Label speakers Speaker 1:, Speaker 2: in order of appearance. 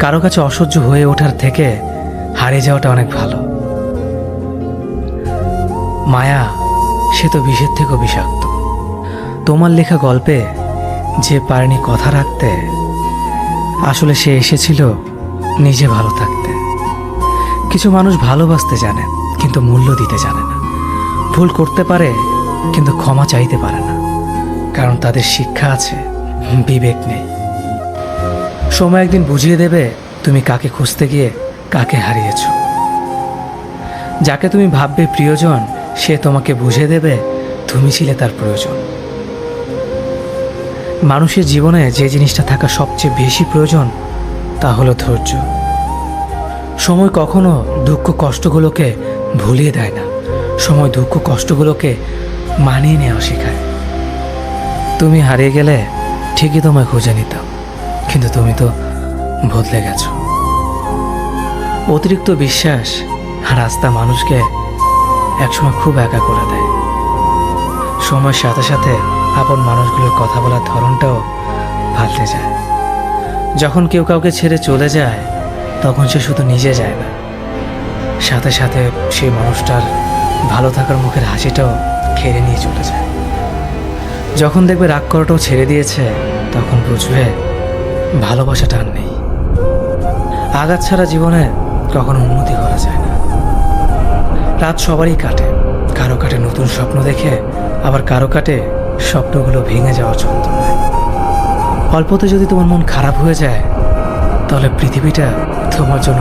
Speaker 1: কারো কাছে অসহ্য হয়ে ওঠার থেকে হারিয়ে যাওয়াটা অনেক ভালো। মায়া সে তো বিষের থেকেও বিষাক্ত। তোমার লেখা গল্পে যে পারেনি কথা রাখতে, আসলে সে এসেছিল নিজে ভালো থাকতে। কিছু মানুষ ভালোবাসতে জানে কিন্তু মূল্য দিতে জানে না। ভুল করতে পারে কিন্তু ক্ষমা চাইতে পারে না, কারণ তাদের শিক্ষা আছে, বিবেক নেই। সময় একদিন বুঝিয়ে দেবে তুমি কাকে খুঁজতে গিয়ে কাকে হারিয়েছ। যাকে তুমি ভাববে প্রিয়জন, সে তোমাকে বুঝিয়ে দেবে তুমি ছিলে তার প্রয়োজন। মানুষের জীবনে যে জিনিসটা থাকা সবচেয়ে বেশি প্রয়োজন তা হলো ধৈর্য। সময় কখনো দুঃখ কষ্টগুলোকে ভুলিয়ে দেয় না, সময় দুঃখ কষ্টগুলোকে মানিয়ে নেওয়া শেখায়। তুমি হারিয়ে গেলে ঠিকই তোমায় খুঁজে নিতাম, কিন্তু তুমি তো বদলে গেছো। অতিরিক্ত বিশ্বাস আর আস্থা মানুষকে একসময় খুব একা করে দেয়। সময়ের সাথে সাথে আপন মানুষগুলোর কথা বলার ধরনটাও পাল্টে যায়। যখন কেউ কাউকে ছেড়ে চলে যায়, তখন সে শুধু নিজে যায় না, সাথে সাথে সেই মানুষটার ভালো থাকার মুখের হাসিটাও কেড়ে নিয়ে চলে যায়। যখন দেখবে রাগ করাটাও ছেড়ে দিয়েছে, তখন বুঝবে ভালোবাসাটা আর নেই। আঘাত ছাড়া জীবনে কখনো উন্নতি করা যায় না। রাত সবারই কাটে, কারো কাটে নতুন স্বপ্ন দেখে, আবার কারো কাটে স্বপ্নগুলো ভেঙে যাওয়া যন্ত্রণায়। অল্পতে যদি তোমার মন খারাপ হয়ে যায়, তাহলে পৃথিবীটা তোমার জন্য